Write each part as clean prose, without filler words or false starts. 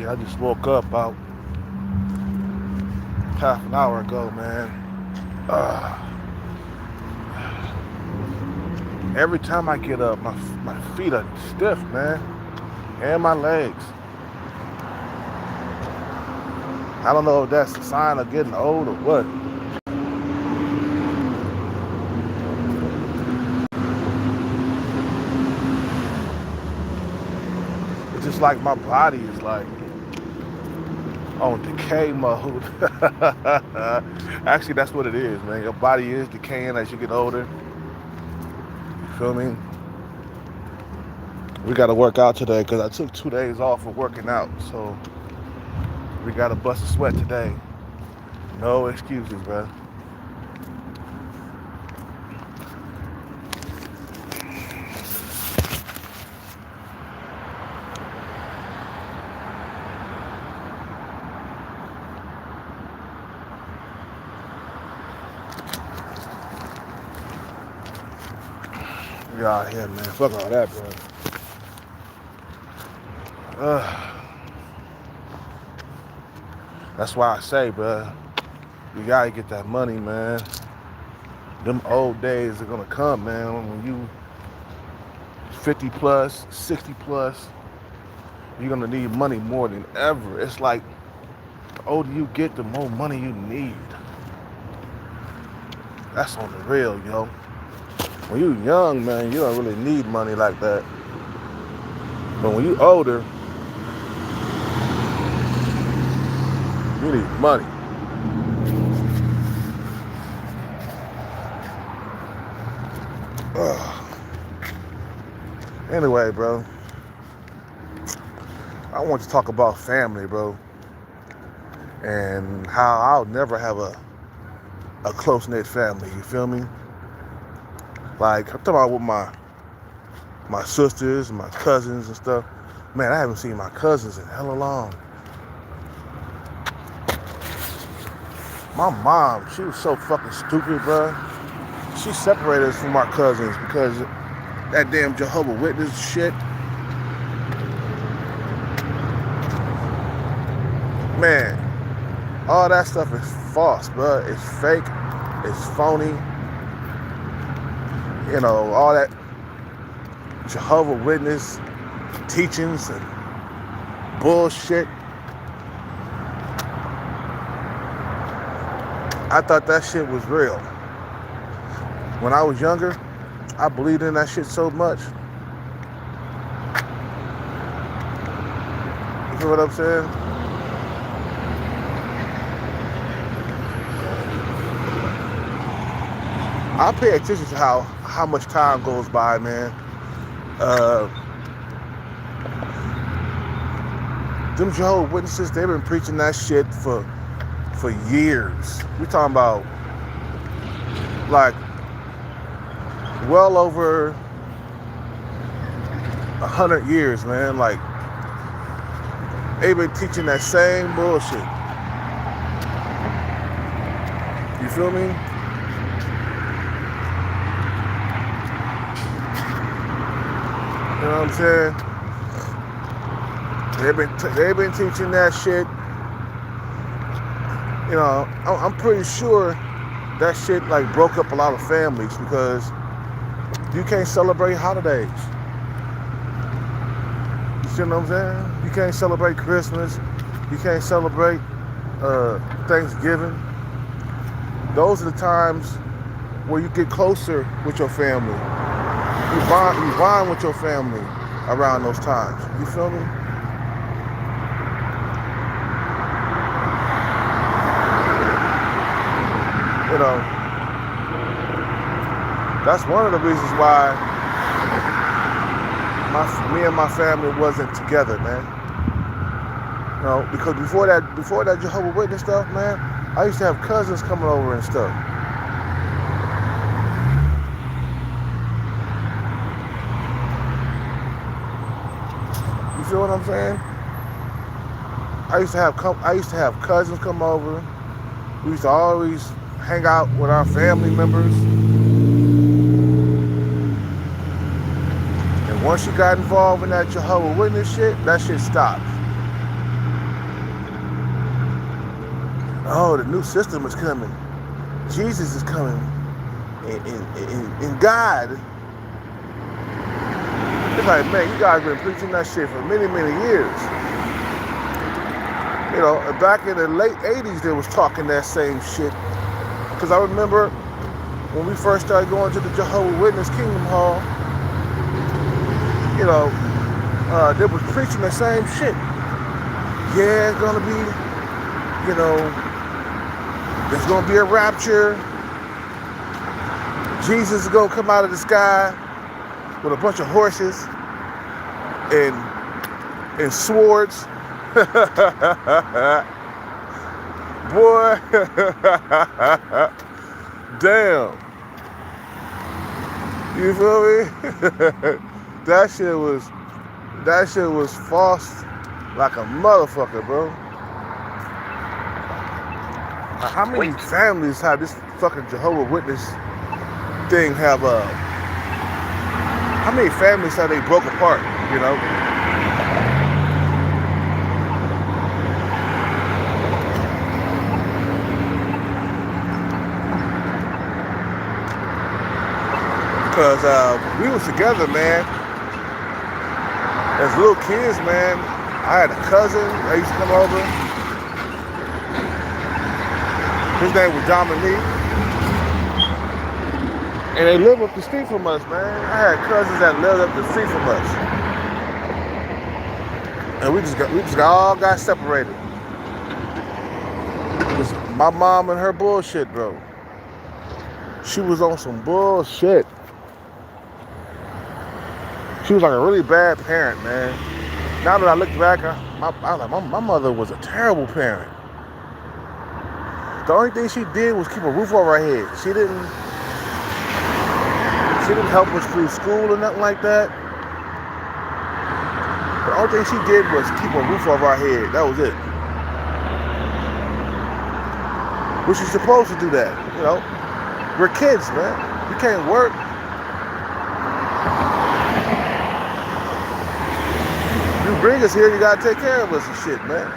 Shit, I just woke up about half an hour ago, man. Every time I get up, my feet are stiff, man, and my legs. I don't know if that's a sign of getting old or what. It's just like my body is like on decay mode. Actually, that's what it is, man. Your body is decaying as you get older. You feel me? We got to work out today because I took 2 days off of working out. So we got to bust a sweat today. No excuses, bro. We out here, man. Fuck all that, bro. That's why I say, bro, you gotta get that money, man. Them old days are gonna come, man. When you 50 plus, 60 plus, you're gonna need money more than ever. It's like the older you get, the more money you need. That's on the real, yo. When you young, man, you don't really need money like that. But when you older, you need money. Anyway, bro, I want to talk about family, bro, and how I'll never have a close-knit family, you feel me? Like, I'm talking about with my sisters, my cousins and stuff. Man, I haven't seen my cousins in hella long. My mom, she was so fucking stupid, bro. She separated us from our cousins because that damn Jehovah's Witness shit. Man, all that stuff is false, bro. It's fake. It's phony. You know, all that Jehovah's Witness teachings and bullshit. I thought that shit was real. When I was younger, I believed in that shit so much. You feel what I'm saying? I pay attention to how much time goes by, man. Them Jehovah's Witnesses, they've been preaching that shit for years. We talking about like well over 100 years, man. Like they've been teaching that same bullshit. You feel me? You know what I'm saying? They've been teaching that shit. You know, I'm pretty sure that shit like broke up a lot of families because you can't celebrate holidays. You see what I'm saying? You can't celebrate Christmas. You can't celebrate Thanksgiving. Those are the times where you get closer with your family. You bond with your family around those times. You feel me? You know, that's one of the reasons why me and my family wasn't together, man. You know, because before that Jehovah's Witness stuff, man, I used to have cousins coming over and stuff. You feel what I'm saying? I used to have cousins come over. We used to always hang out with our family members. And once you got involved in that Jehovah's Witness shit, that shit stopped. Oh, the new system is coming. Jesus is coming. And God. It's like, man, you guys been preaching that shit for many, many years. You know, back in the late 80s, they was talking that same shit. Because I remember when we first started going to the Jehovah's Witness Kingdom Hall, you know, they was preaching the same shit. Yeah, it's gonna be, you know, there's gonna be a rapture. Jesus is gonna come out of the sky with a bunch of horses and swords. Boy, damn. You feel me? That shit was false like a motherfucker, bro. How many families have this fucking Jehovah's Witness thing have how many families have they broke apart, you know? Because we was together, man. As little kids, man. I had a cousin that used to come over. His name was Dominique. And they lived up the street from us, man. I had cousins that lived up the street from us. And we just all got separated. Because my mom and her bullshit, bro. She was on some bullshit. She was like a really bad parent, man. Now that I look back, I was like, my mother was a terrible parent. The only thing she did was keep a roof over her head. She didn't help us through school or nothing like that. The only thing she did was keep a roof over our head. That was it. Which is supposed to do that, you know? We're kids, man. We can't work. You bring us here, you gotta take care of us and shit, man.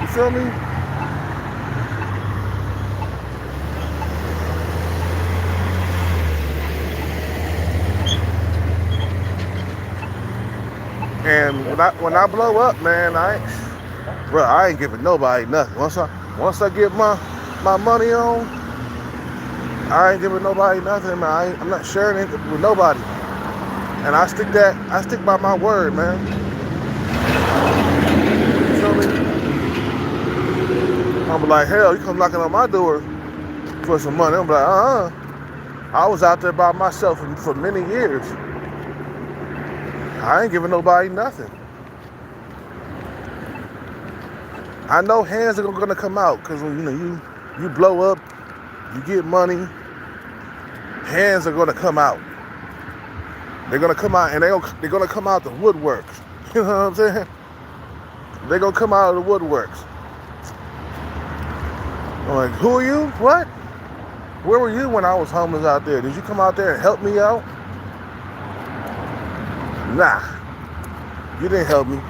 You feel me? And when I blow up, man, I ain't giving nobody nothing. Once I get my money on, I ain't giving nobody nothing, man. I'm not sharing it with nobody. And I stick by my word, man. You feel me? I'm like, hell, you come knocking on my door for some money. I'm like, I was out there by myself for many years. I ain't giving nobody nothing. I know hands are gonna come out because when you blow up, you get money. Hands are gonna come out. They're gonna come out, and they're gonna come out the woodworks. You know what I'm saying? They're gonna come out of the woodworks. I'm like, who are you? What? Where were you when I was homeless out there? Did you come out there and help me out? Nah, you didn't help me.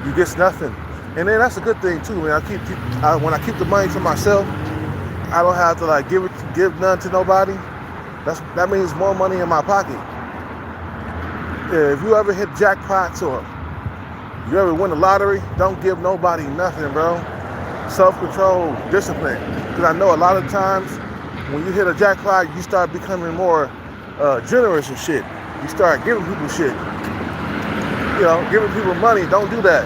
You get nothing. And then that's a good thing too, man. When I keep the money to myself, I don't have to like give none to nobody. That means more money in my pocket. Yeah, if you ever hit jackpots or you ever win the lottery, don't give nobody nothing, bro. Self-control, discipline. Because I know a lot of times when you hit a jackpot, you start becoming more generous and shit. You start giving people shit. You know, giving people money. Don't do that.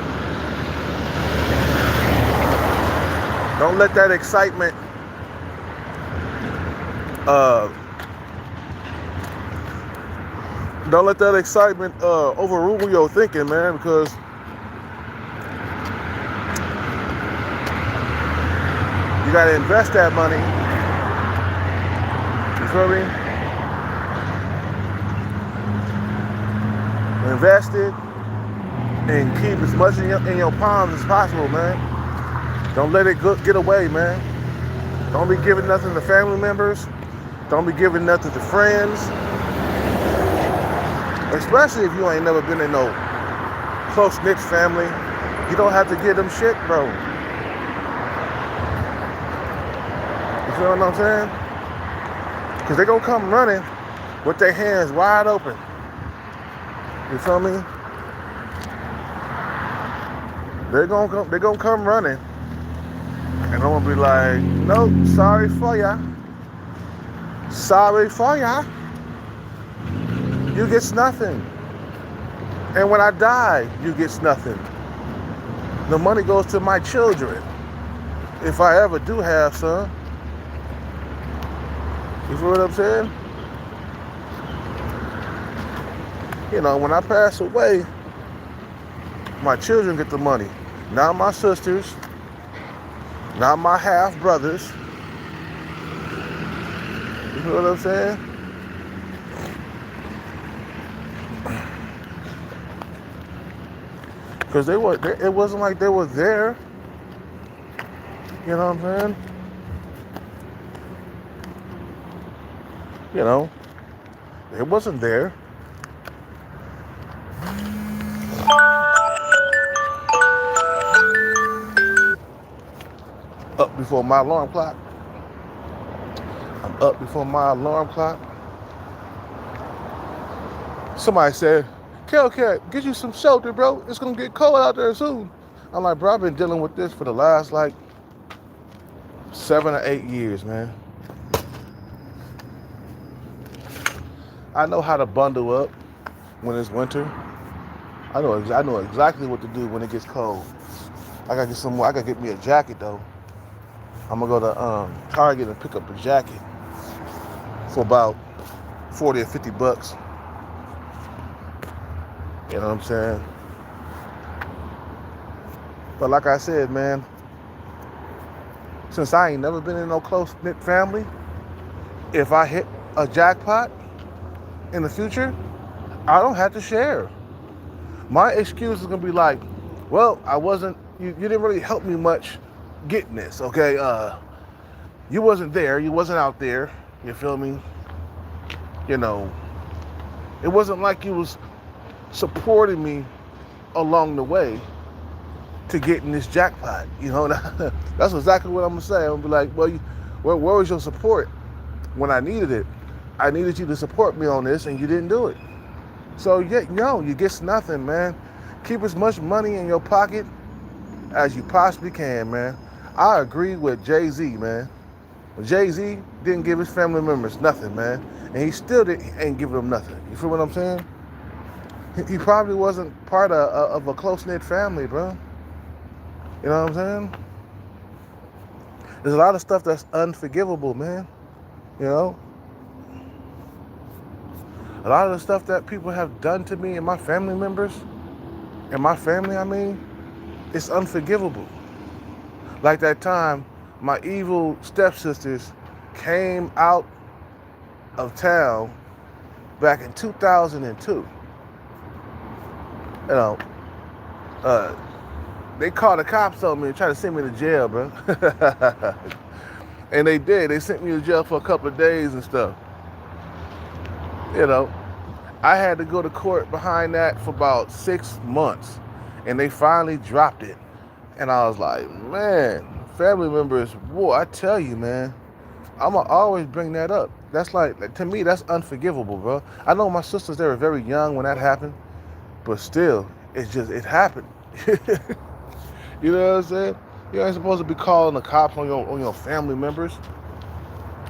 Don't let that excitement overrule your thinking, man, because you gotta invest that money. You feel me? Invest it and keep as much in your palms as possible, man. Don't let it get away, man. Don't be giving nothing to family members. Don't be giving nothing to friends. Especially if you ain't never been in no close-knit family, you don't have to give them shit, bro. You feel what I'm saying? Because they're going to come running with their hands wide open. You feel me? They're gonna come running. And I'm going to be like, nope, sorry for ya. Sorry for ya. You gets nothing. And when I die, you gets nothing. The money goes to my children. If I ever do have some. You feel what I'm saying? You know, when I pass away, my children get the money. Not my sisters. Not my half brothers. You feel what I'm saying? Because it wasn't like they were there. You know what I'm saying? You know, it wasn't there. Up before my alarm clock. I'm up before my alarm clock. Somebody said, Hellcat, get you some shelter, bro. It's going to get cold out there soon. I'm like, bro, I've been dealing with this for the last, 7 or 8 years, man. I know how to bundle up when it's winter. I know exactly what to do when it gets cold. I gotta get me a jacket, though. I'm going to go to Target and pick up a jacket for about 40 or 50 bucks. You know what I'm saying? But like I said, man, since I ain't never been in no close-knit family, if I hit a jackpot in the future, I don't have to share. My excuse is going to be like, well, you didn't really help me much getting this, okay? You wasn't there. You wasn't out there. You feel me? You know, it wasn't like you was supporting me along the way to getting this jackpot. You know, that's exactly what I'm going to say. I'm going to be like, well, where was your support when I needed it? I needed you to support me on this, and you didn't do it. So, you get nothing, man. Keep as much money in your pocket as you possibly can, man. I agree with Jay-Z, man. Jay-Z didn't give his family members nothing, man. And he still ain't giving them nothing. You feel what I'm saying? He probably wasn't part of a close-knit family, bro. You know what I'm saying? There's a lot of stuff that's unforgivable, man. You know? A lot of the stuff that people have done to me and my family members, and my family, it's unforgivable. Like that time, my evil stepsisters came out of town back in 2002. You know, they called the cops on me and tried to send me to jail, bro. And they did. They sent me to jail for a couple of days and stuff. You know, I had to go to court behind that for about 6 months. And they finally dropped it. And I was like, man, family members, boy, I tell you, man, I'm going to always bring that up. That's to me, that's unforgivable, bro. I know my sisters, they were very young when that happened. But still, it happened. You know what I'm saying? You ain't supposed to be calling the cops on your family members.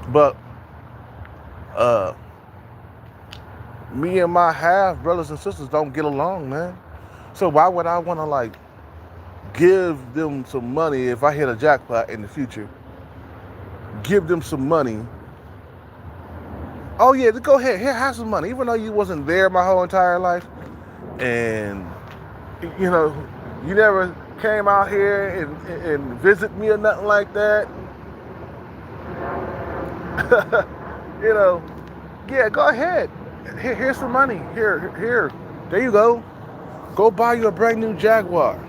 But me and my half brothers and sisters don't get along, man. So why would I want to give them some money if I hit a jackpot in the future? Give them some money. Oh yeah, go ahead. Here, have some money. Even though you wasn't there my whole entire life. And, you know, you never came out here and visit me or nothing like that. You know, yeah, go ahead. Here's some money. Here. There you go. Go buy you a brand new Jaguar.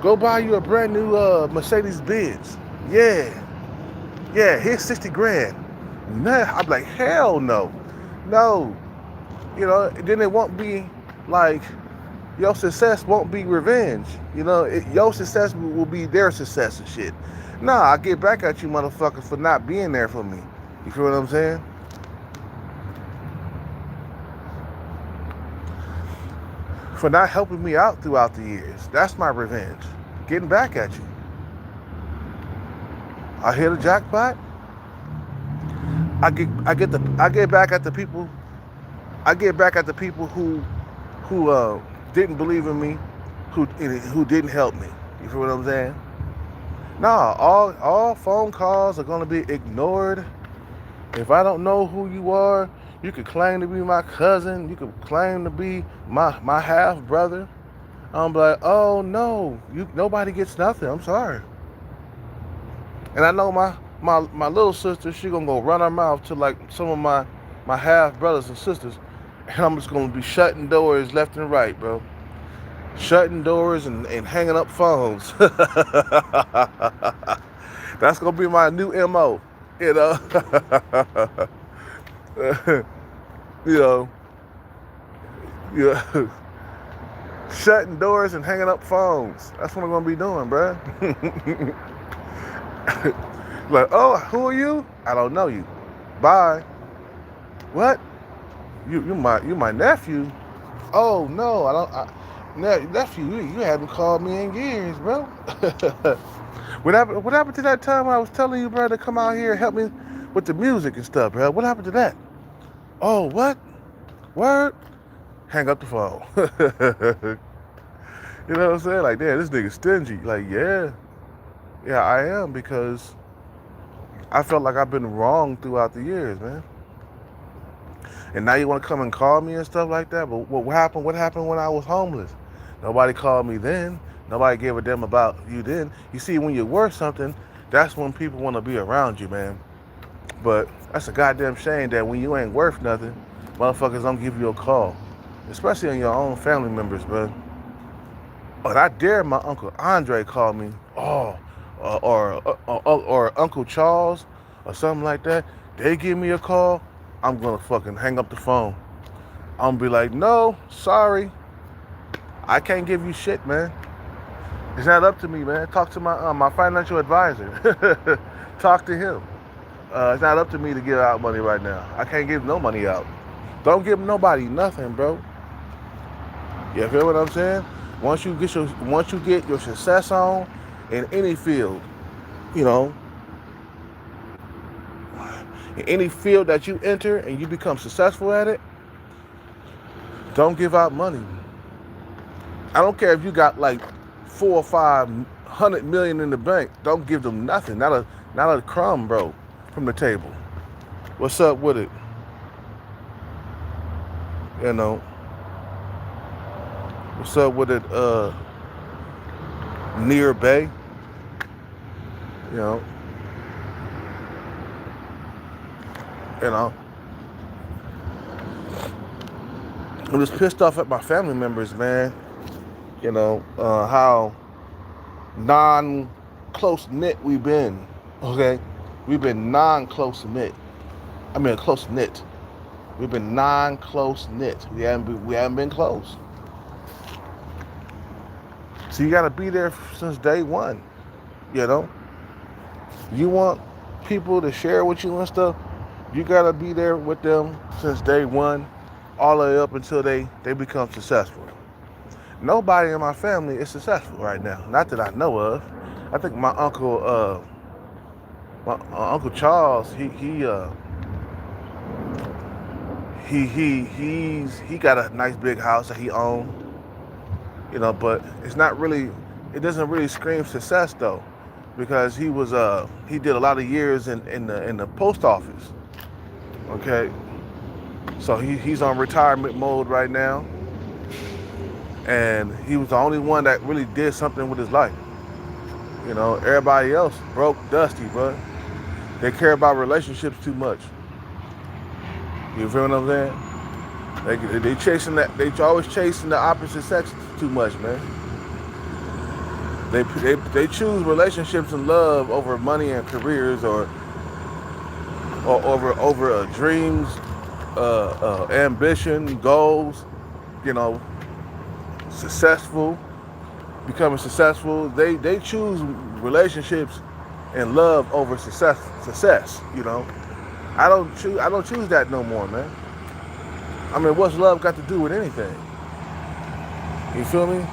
Go buy you a brand new Mercedes-Benz. Yeah, here's 60 grand. Nah, I'm like, hell no. No. You know, then it won't be like, your success won't be revenge. You know, your success will be their success and shit. Nah, I get back at you motherfuckers for not being there for me. You feel what I'm saying? For not helping me out throughout the years. That's my revenge. Getting back at you. I hit a jackpot. I get back at the people. I get back at the people who didn't believe in me, who didn't help me. You feel what I'm saying? Nah, all phone calls are gonna be ignored. If I don't know who you are, you could claim to be my cousin. You could claim to be my half brother. I'm like, oh no, nobody gets nothing. I'm sorry. And I know my little sister, she gonna go run her mouth to like some of my half brothers and sisters, and I'm just gonna be shutting doors left and right, bro. Shutting doors and hanging up phones. That's gonna be my new MO, you know. you know, yeah. Shutting doors and hanging up phones. That's what I'm gonna be doing, bro. Like, oh, who are you? I don't know you. Bye. What? You my nephew? Oh no, I don't. Nephew, you haven't called me in years, bro. What happened to that time I was telling you, bro, to come out here and help me with the music and stuff, bro? What happened to that? Oh, what? Word? Hang up the phone. You know what I'm saying? Like, damn, this nigga stingy. Like, yeah, I am, because I felt like I've been wrong throughout the years, man. And now you want to come and call me and stuff like that? But what happened? What happened when I was homeless? Nobody called me then. Nobody gave a damn about you then. You see, when you're worth something, that's when people want to be around you, man. But that's a goddamn shame that when you ain't worth nothing, motherfuckers don't give you a call. Especially on your own family members, bro. But I dare my Uncle Andre call me, or Uncle Charles, or something like that. They give me a call, I'm gonna fucking hang up the phone. I'm gonna be like, no, sorry, I can't give you shit, man. It's not up to me, man. Talk to my financial advisor. Talk to him. It's not up to me to give out money right now. I can't give no money out. Don't give nobody nothing, bro. You feel what I'm saying? Once you get your success on in any field, you know, in any field that you enter and you become successful at it, don't give out money. I don't care if you got like 400 or 500 million in the bank. Don't give them nothing. Not a crumb, bro, from the table. What's up with it? You know. What's up with it? Near Bay. You know. I'm just pissed off at my family members, man. You know, how non-close knit we've been. Okay, we've been close knit. We've been non-close knit. We haven't been close. So you gotta be there since day one. You know, you want people to share with you and stuff. You gotta be there with them since day one, all the way up until they become successful. Nobody in my family is successful right now. Not that I know of. I think my uncle, Uncle Charles, he got a nice big house that he owns. You know, but it doesn't really scream success though, because he did a lot of years in the post office. Okay, so he's on retirement mode right now, and he was the only one that really did something with his life. You know, everybody else broke, dusty, bro. They care about relationships too much. You feel what I'm saying? They chasing that. They always chasing the opposite sex too much, man. They choose relationships and love over money and careers, or over ambition, goals. You know, successful, becoming successful, they choose relationships and love over success, you know. I don't choose that no more, man. I mean, what's love got to do with anything? You feel me?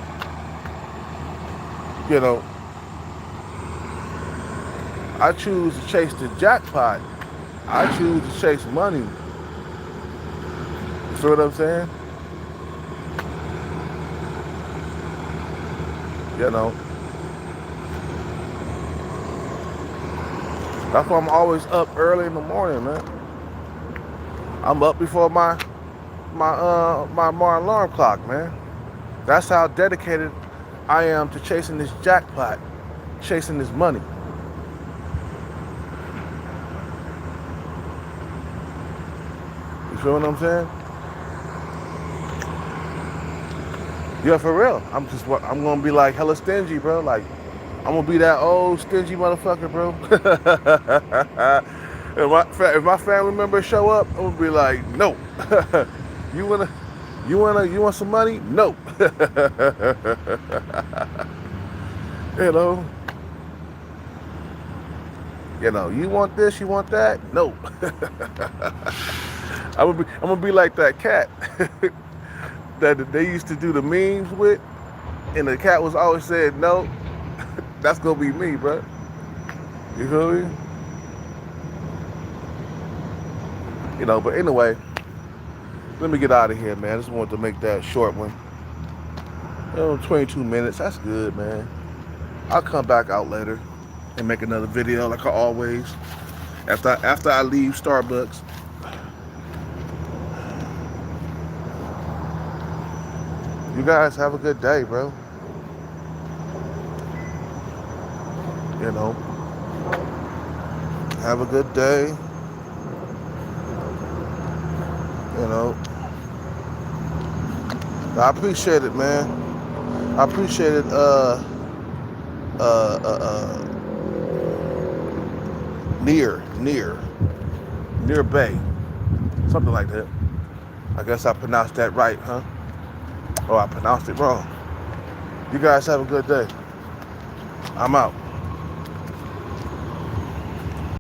You know, I choose to chase the jackpot. I choose to chase money. You feel what I'm saying? You know. That's why I'm always up early in the morning, man. I'm up before my alarm clock, man. That's how dedicated I am to chasing this jackpot, chasing this money. You feel what I'm saying? Yeah, for real. I'm gonna be like hella stingy, bro. Like, I'm gonna be that old stingy motherfucker, bro. If my family members show up, I'm gonna be like, no. you want some money? No. you know. You want this, you want that? No. I'm gonna be like that cat that they used to do the memes with, and the cat was always saying no. That's gonna be me, bro. You feel me? But anyway, let me get out of here, man. I just wanted to make that short one. 22 minutes, that's good, man. I'll come back out later and make another video like I always. After I leave Starbucks. You guys have a good day, bro. Have a good day. I appreciate it, man. I appreciate it. Near Bay, something like that. I guess I pronounced that right, huh? Or I pronounced it wrong. You guys have a good day. I'm out.